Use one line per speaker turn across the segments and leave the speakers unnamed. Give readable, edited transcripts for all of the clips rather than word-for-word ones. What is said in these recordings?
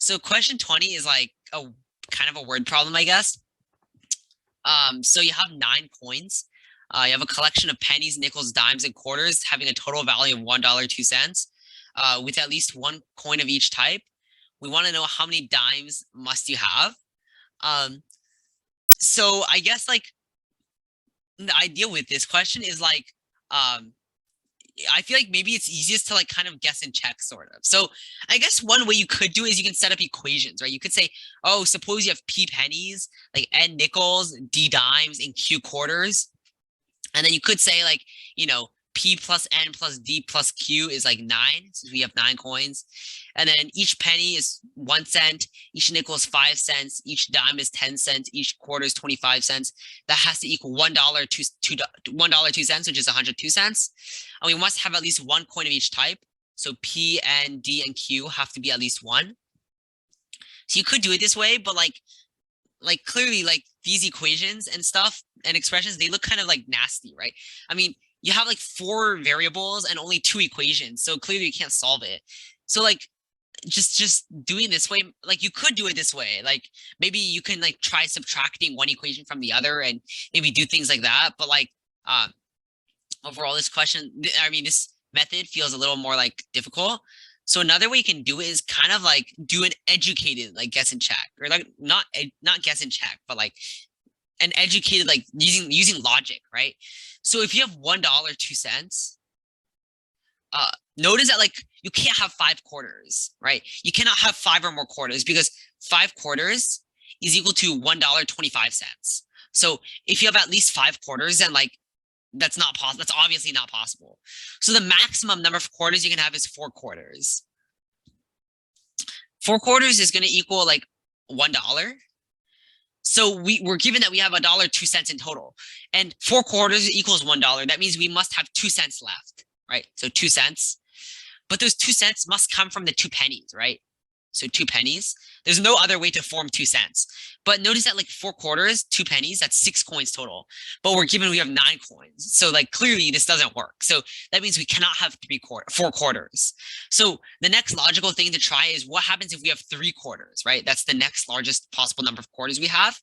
So question 20 is like a kind of a word problem, I guess. So you have 9 coins. You have a collection of pennies, nickels, dimes, and quarters having a total value of $1, 2 cents, with at least one coin of each type. We want to know how many dimes must you have. So I guess like the idea with this question is like, I feel like maybe it's easiest to like kind of guess and check sort of. So I guess one way you could do is you can set up equations, right? You could say, oh, suppose you have P pennies, like N nickels, D dimes, and Q quarters. And then you could say like, P plus N plus D plus Q is like 9, since we have 9 coins. And then each penny is 1 cent, each nickel is 5 cents, each dime is 10 cents, each quarter is 25 cents. That has to equal $1, $1, 2 cents, which is 102 cents. And we must have at least one coin of each type. So P, N, D, and Q have to be at least one. So you could do it this way, but like clearly like these equations and stuff and expressions, they look kind of like nasty, right? I mean, you have like 4 variables and only 2 equations, so clearly you can't solve it. So like just doing this way, like you could do it this way, like maybe you can like try subtracting one equation from the other and maybe do things like that. But like overall, this method feels a little more like difficult. So another way you can do it is kind of like do an educated like guess and check, or like not guess and check, but like an educated like using logic, right? So if you have $1, 2 cents, notice that like you can't have 5 quarters, right? You cannot have 5 or more quarters, because 5 quarters is equal to $1, 25 cents. So if you have at least 5 quarters, then like that's not possible. That's obviously not possible. So the maximum number of quarters you can have is 4 quarters. 4 quarters is going to equal like $1. So we're given that we have $1, 2 cents in total, and 4 quarters equals $1. That means we must have 2 cents left, right? So 2 cents, but those 2 cents must come from the 2 pennies, right? So 2 pennies. There's no other way to form 2 cents. But notice that like 4 quarters, 2 pennies, that's 6 coins total. But we have 9 coins. So like clearly this doesn't work. So that means we cannot have 4 quarters. So the next logical thing to try is what happens if we have 3 quarters, right? That's the next largest possible number of quarters we have.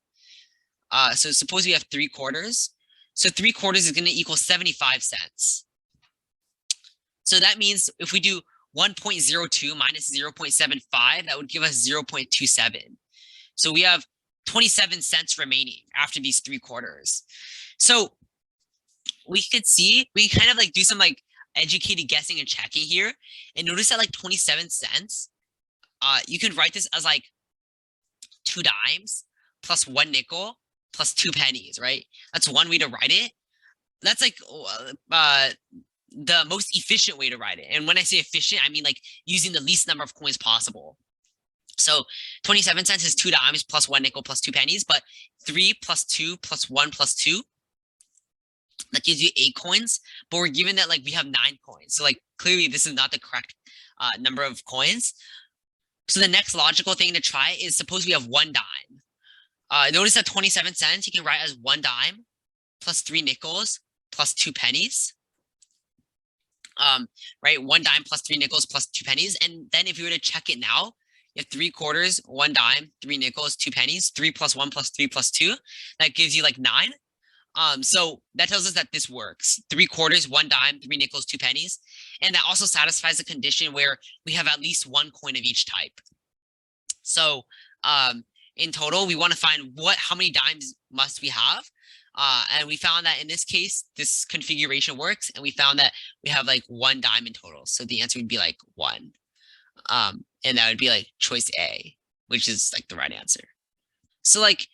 So suppose we have 3 quarters. So 3 quarters is going to equal 75 cents. So that means if we do 1.02 minus 0.75, that would give us 0.27. So we have 27 cents remaining after these 3 quarters. So we could see, we kind of like do some like educated guessing and checking here, and notice that like 27 cents, you can write this as like 2 dimes plus 1 nickel plus 2 pennies, right? That's one way to write it. That's like the most efficient way to write it. And when I say efficient, I mean like using the least number of coins possible. So 27 cents is 2 dimes plus 1 nickel plus 2 pennies, but 3 plus 2 plus 1 plus 2, that gives you 8 coins. But we're given that like we have 9 coins. So like clearly this is not the correct number of coins. So the next logical thing to try is suppose we have 1 dime. Notice that 27 cents you can write as 1 dime plus 3 nickels plus 2 pennies. Right, 1 dime plus 3 nickels plus 2 pennies. And then if you were to check it now, you have 3 quarters, 1 dime, 3 nickels, 2 pennies, 3 plus 1 plus 3 plus 2. That gives you like 9. So that tells us that this works. 3 quarters, 1 dime, 3 nickels, 2 pennies. And that also satisfies the condition where we have at least 1 coin of each type. So in total, we want to find how many dimes must we have. And we found that in this case, this configuration works, and we found that we have like 1 dime in total. So the answer would be like 1. And that would be like choice A, which is like the right answer. So like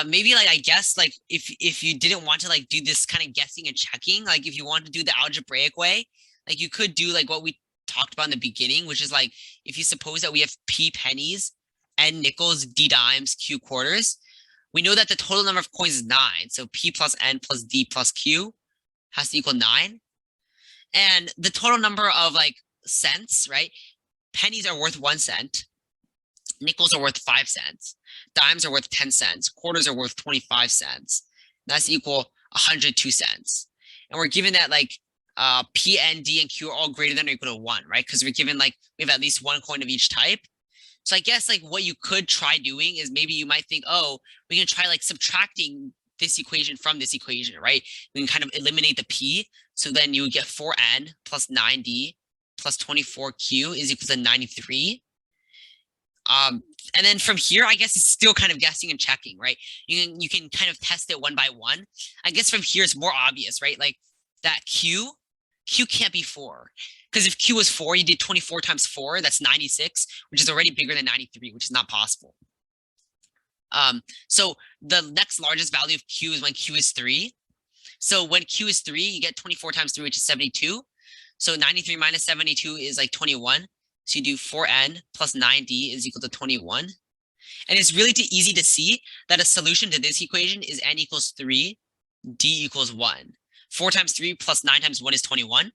maybe like I guess like if you didn't want to like do this kind of guessing and checking, like if you want to do the algebraic way, like you could do like what we talked about in the beginning, which is like if you suppose that we have P pennies, N nickels, D dimes, Q quarters, we know that the total number of coins is 9. So P plus N plus D plus Q has to equal 9. And the total number of like cents, right? Pennies are worth 1 cent. Nickels are worth 5 cents. Dimes are worth 10 cents. Quarters are worth 25 cents. That's equal 102 cents. And we're given that like P, N, D, and Q are all greater than or equal to 1, right? Because we're given like we have at least 1 coin of each type. So I guess like what you could try doing is maybe you might think, oh, we can try like subtracting this equation from this equation, right? We can kind of eliminate the p. So then you would get 4n plus 9d plus 24q is equal to 93. And then from here, I guess it's still kind of guessing and checking, right? You can kind of test it one by one. I guess from here it's more obvious, right? Like that q can't be 4. Because if q was 4, you did 24 times 4, that's 96, which is already bigger than 93, which is not possible. So the next largest value of q is when q is 3. So when q is 3, you get 24 times 3, which is 72. So 93 minus 72 is like 21. So you do 4n plus 9d is equal to 21. And it's really easy to see that a solution to this equation is n equals 3, d equals 1. 4 times 3 plus 9 times 1 is 21.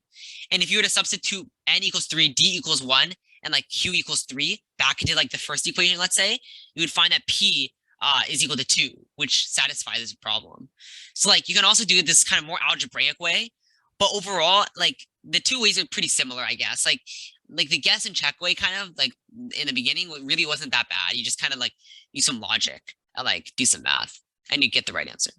And if you were to substitute n equals 3, d equals 1, and like q equals 3 back into like the first equation, let's say, you would find that p is equal to 2, which satisfies this problem. So like you can also do this kind of more algebraic way, but overall, like the two ways are pretty similar, I guess. Like the guess and check way kind of like in the beginning really wasn't that bad. You just kind of like use some logic and like do some math and you get the right answer.